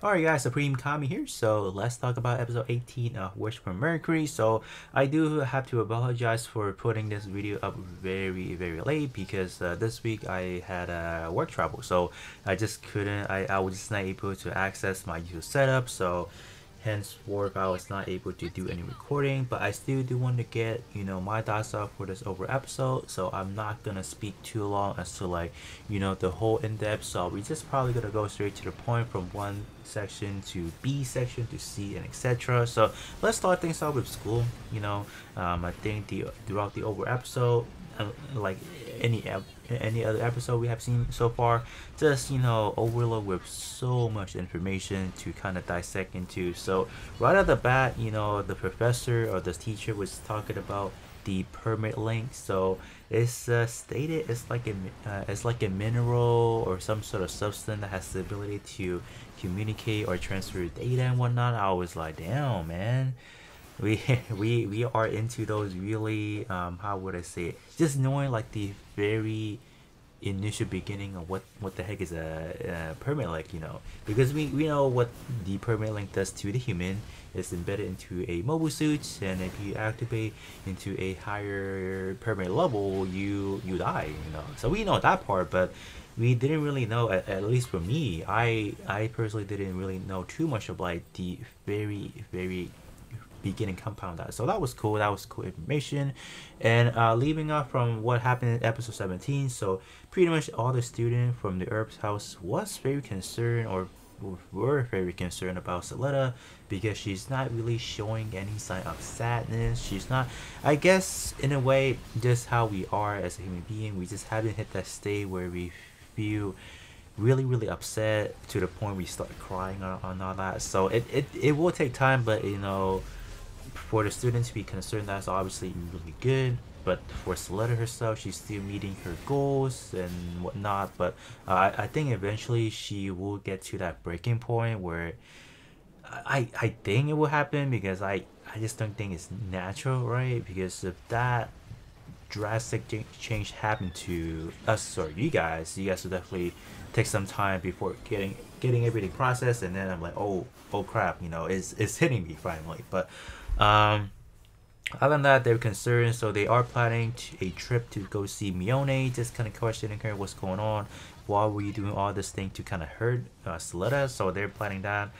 Alright guys, Supreme Kami here, so let's talk about episode 18 of Wish from Mercury. So I do have to apologize for putting this video up very late because this week I had work travel, so I just couldn't, I was just not able to access my usual setup, so henceforth I was not able to do any recording, but I still do want to get my thoughts off for this over episode, so I'm not gonna speak too long as to like the whole in-depth. So we just probably gonna go straight to the point from one section to B section to C and etc. So let's start things off with school. I think the throughout the over episode, like any other episode we have seen so far, just overload with so much information to kind of dissect into. So right at the bat, the professor or the teacher was talking about the permit link. So it's stated it's like a mineral or some sort of substance that has the ability to communicate or transfer data and whatnot. I was like, damn, man, we we are into those really, how would I say it, just knowing like the very initial beginning of what the heck is a permit link, because we know what the permit link does to the human. It's embedded into a mobile suit, and if you activate into a higher permit level, you die, so we know that part, but we didn't really know, at least for me, I personally didn't really know too much of like the very beginning compound that. So that was cool. That was cool information. And leaving off from what happened in episode 17, so pretty much all the students from the Herb's house was very concerned, or were very concerned about Saletta, because she's not really showing any sign of sadness. She's not, I guess, in a way, just how we are as a human being. We just haven't hit that state where we feel really upset to the point we start crying on all that. So it will take time, but for the students to be concerned, that's obviously really good. But for Saletta herself, she's still meeting her goals and whatnot. But I think eventually she will get to that breaking point where I think it will happen, because I just don't think it's natural, right? Because if that drastic change happened to us or you guys will definitely take some time before getting everything processed, and then I'm like, oh crap, it's hitting me finally. But um other than that, they're concerned, so they are planning a trip to go see Mione, just kind of questioning her what's going on. Why were you doing all this thing to kind of hurt Saletta? So they're planning that.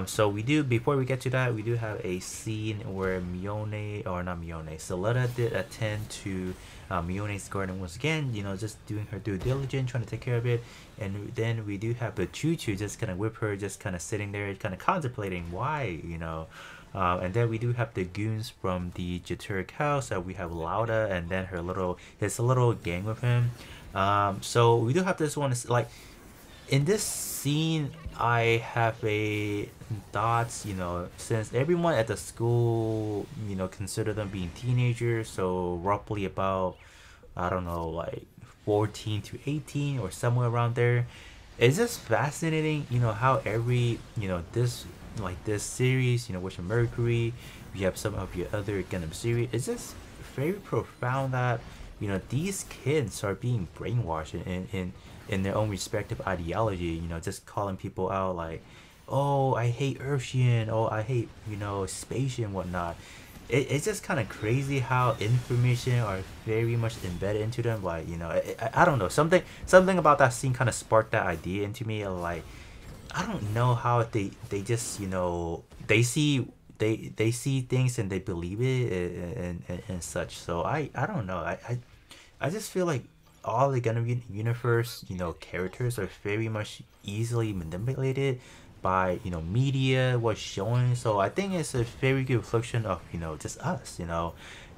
So we do, before we get to that, we do have a scene where Mione, or not Mione, Saletta did attend to Mione's garden once again, just doing her due diligence, trying to take care of it. And then we do have the Choo-Choo just kind of with her, just kind of sitting there, kind of contemplating why. And then we do have the goons from the Jaturk house. We have Lauda, and then his little gang with him. So we do have this one. Like in this scene, I have a thoughts. Since everyone at the school, consider them being teenagers, so roughly about, I don't know, like 14 to 18 or somewhere around there. It's just fascinating, how every, this series, Wish of Mercury, we have some of your other Gundam series. It's just very profound that, these kids are being brainwashed in their own respective ideology, just calling people out like, oh, I hate Earthian, oh, I hate, space and whatnot. It's just kind of crazy how information are very much embedded into them. Like, I don't know, something about that scene kind of sparked that idea into me. Like, I don't know how they just, they see things and they believe it, and such. So I don't know. I just feel like all the Gundam universe, characters are very much easily manipulated by, media, what's showing. So I think it's a very good reflection of,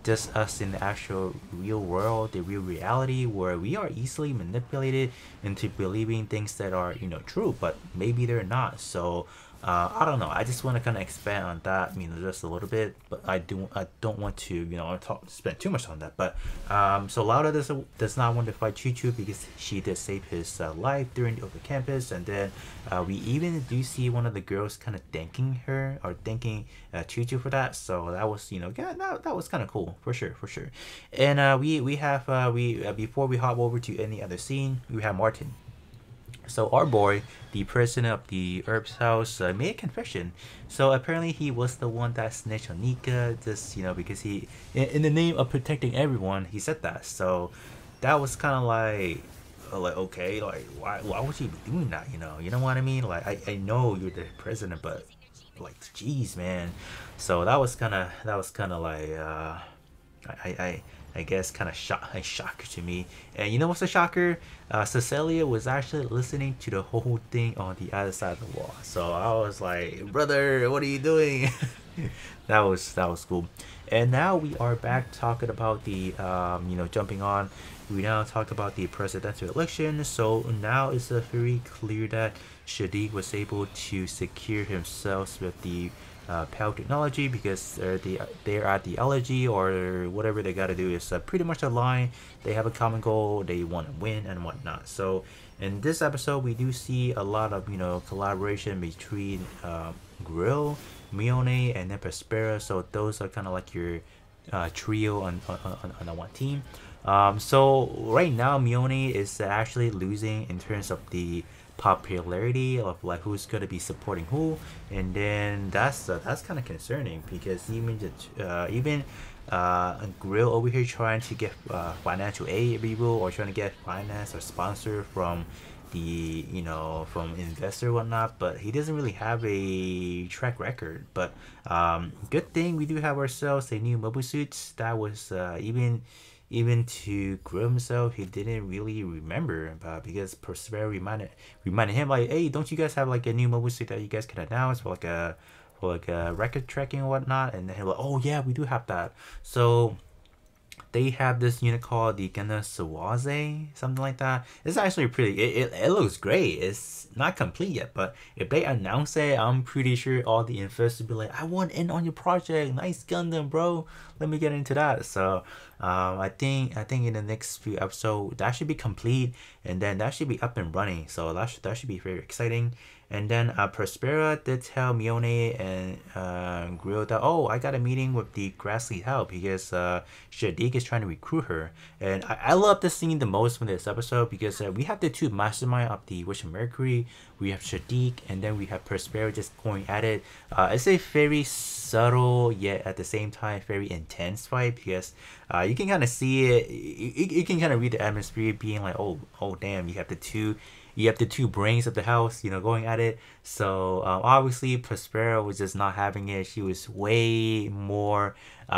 just us in the actual real world, the real reality, where we are easily manipulated into believing things that are, true, but maybe they're not. So I don't know. I just want to kind of expand on that, just a little bit, but I don't want to, spend too much on that. But so Lauda does not want to fight Choo Choo because she did save his life during the open campus, and then we even do see one of the girls kind of thanking her, or thanking Choo Choo for that. So that was, yeah, that was kind of cool for sure, for sure. And we have before we hop over to any other scene, we have Martin. So our boy, the president of the Herb's house, made a confession. So apparently he was the one that snitched on Nika, just because he, in the name of protecting everyone, he said that. So that was kind of like okay, like why would you be doing that? You know what I mean? Like I know you're the president, but like jeez, man. So that was kind of like I I I guess kind of a shocker to me. And you know what's a shocker? Cecilia was actually listening to the whole thing on the other side of the wall. So I was like, brother, what are you doing? That was cool. And now we are back talking about the jumping on. We now talk about the presidential election. So now it's very clear that Shadiq was able to secure himself with the PAL technology because they're at the allergy or whatever they got to do is pretty much aligned. They have a common goal. They want to win and whatnot. So in this episode, we do see a lot of collaboration between Grill, Mione, and then Prospera. So those are kind of like your trio on one team. So right now, Mione is actually losing in terms of the popularity of like who's gonna be supporting who, and then that's kind of concerning because even Grill over here trying to get financial aid people or trying to get finance or sponsor from the from investor whatnot, but he doesn't really have a track record. But good thing we do have ourselves a new mobile suits that was even to Grill himself, he didn't really remember about because Persevere reminded him like, hey, don't you guys have like a new mobile suit that you guys can announce for like a record tracking and whatnot? And then he's like, oh yeah, we do have that. So they have this unit called the Gundam Sawaze, something like that. It's actually pretty. It looks great. It's not complete yet, but if they announce it, I'm pretty sure all the investors will be like, "I want in on your project. Nice Gundam, bro. Let me get into that." So, I think in the next few episodes that should be complete, and then that should be up and running. So that should be very exciting. And then Prospera did tell Mione and Grill that, oh, I got a meeting with the Grassley help because Shadiq is trying to recruit her. And I love this scene the most from this episode because we have the two mastermind of the Wish of Mercury. We have Shadiq and then we have Prospera just going at it. It's a very subtle yet at the same time very intense fight because you can kind of see it. You can kind of read the atmosphere being like, oh damn, you have the two brains of the house, going at it. So obviously, Prospera was just not having it. She was way more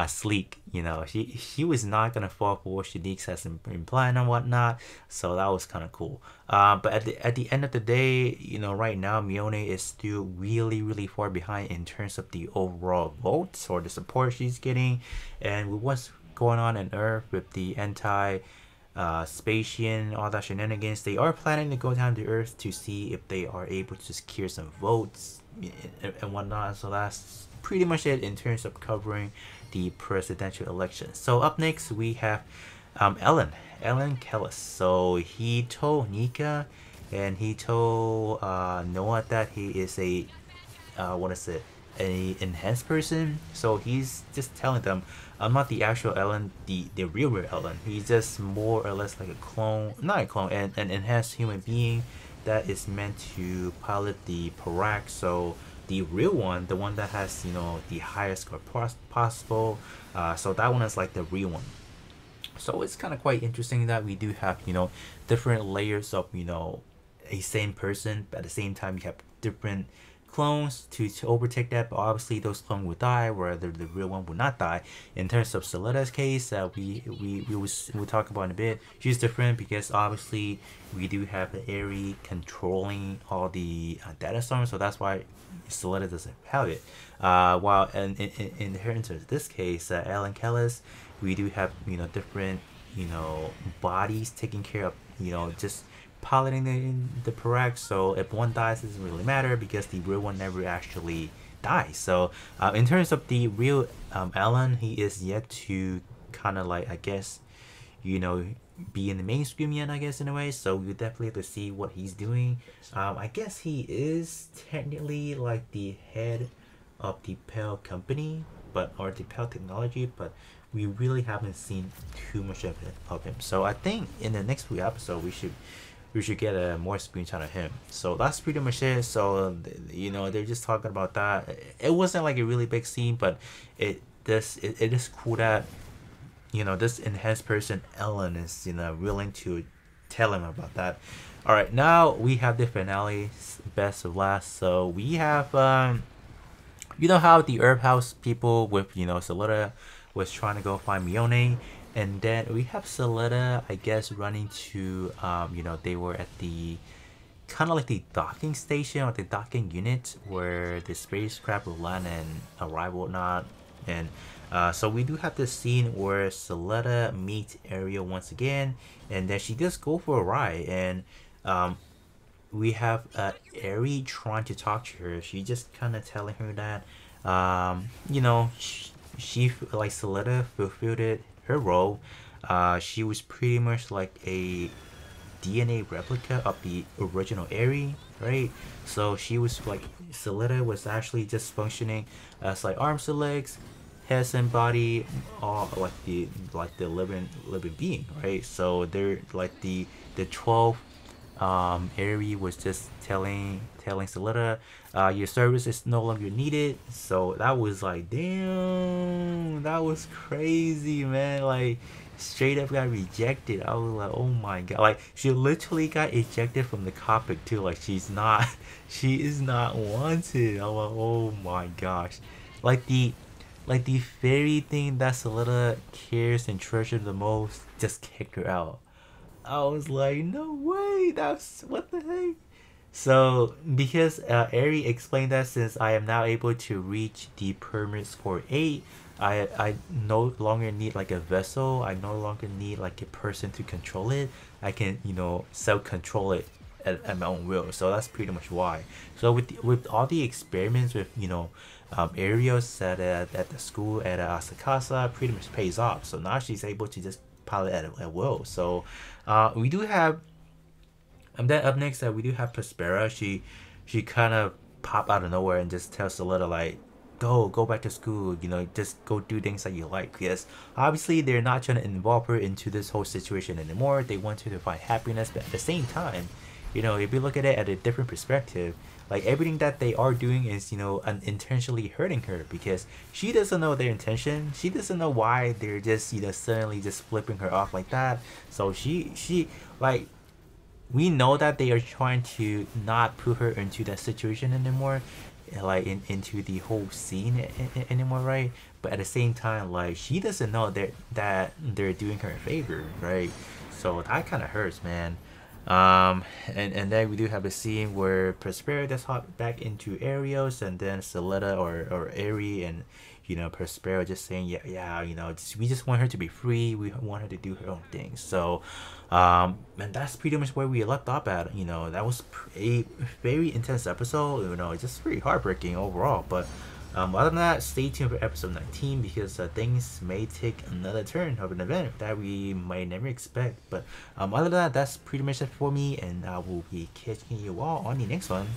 sleek. She was not gonna fall for what Shanique has been planning and whatnot. So that was kind of cool. But at the end of the day, right now Mione is still really really far behind in terms of the overall votes or the support she's getting, and with what's going on Earth with the Spatian, all that shenanigans. They are planning to go down to Earth to see if they are able to secure some votes and whatnot. So that's pretty much it in terms of covering the presidential election. So up next we have Ellen Kellis. So he told Nika and he told Noah that he is a what is it? A enhanced person. So he's just telling them, I'm not the actual Ellen, the real Ellen. He's just more or less like a clone, not a clone, an enhanced human being that is meant to pilot the Parak. So the real one, the one that has the highest score possible. So that one is like the real one. So it's kind of quite interesting that we do have different layers of a same person, but at the same time you have different clones to overtake that, but obviously those clones will die, where the real one will not die. In terms of Soleda's case, we'll talk about in a bit. She's different because obviously we do have the Aerie controlling all the data storms, so that's why Soleda doesn't have it. While in terms of this case, Alan Kellis, we do have different bodies taking care of just piloting the Parak. So if one dies, it doesn't really matter because the real one never actually dies. So in terms of the real Alan, he is yet to kind of like, I guess, be in the mainstream yet, I guess, in a way. So we definitely have to see what he's doing. I guess he is technically like the head of the PAL company, or the PAL technology, but we really haven't seen too much of him. So I think in the next few episodes we we should get a more screenshot of him. So that's pretty much it. So you know, they're just talking about that. It wasn't like a really big scene, but it is cool that, you know, this enhanced person Ellen is, you know, willing to tell him about that. All right, now we have the finale, best of last. So we have you know how the herb house people with, you know, Salida was trying to go find Mione, and then we have Salida, I guess, running to you know, they were at the kind of like the docking station or the docking unit where the spacecraft will land and arrive or not. And so we do have this scene where Salida meets Ariel once again, and then she just go for a ride, and we have Ari trying to talk to her. She just kind of telling her that you know, she like Salida fulfilled her role. She was pretty much like a DNA replica of the original Ari, right? So she was like, Salida was actually just functioning as like arms and legs, head and body, all like the living being, right? So they're like the 12 Ari was just telling Salida, your service is no longer needed. So that was like, damn, that was crazy, man. Like, straight up got rejected. I was like, oh my god. Like, she literally got ejected from the cockpit too. Like, she is not wanted. I'm like, oh my gosh. Like the very thing that Salida cares and treasures the most just kicked her out. I was like, no way, that's what the heck. So because Ari explained that since I am now able to reach the permit score 8, I no longer need like a vessel. I no longer need like a person to control it. I can, you know, self control it at my own will. So that's pretty much why. So with all the experiments with, you know, areas at the school at Asakasa pretty much pays off. So now she's able to just pilot at will. So we do have then up next we do have Prospera. She kind of pop out of nowhere and just tells Salida like, go back to school, you know, just go do things that you like. Yes, obviously they're not trying to involve her into this whole situation anymore. They want her to find happiness, but at the same time, you know, if you look at it at a different perspective, like everything that they are doing is, you know, unintentionally hurting her because she doesn't know their intention. She doesn't know why they're just, you know, suddenly just flipping her off like that. So she like, we know that they are trying to not put her into that situation anymore, like into the whole scene anymore, right? But at the same time, like, she doesn't know that they're doing her a favor, right? So that kind of hurts, man. And then we do have a scene where Prospera just hop back into Arios, and then Salida or Ari and, you know, Prospera just saying, yeah, you know, we just want her to be free. We want her to do her own thing. So and that's pretty much where we left off at. You know, that was a very intense episode. You know, it's just pretty heartbreaking overall. But other than that, stay tuned for episode 19 because things may take another turn of an event that we might never expect. But other than that, that's pretty much it for me, and I will be catching you all on the next one.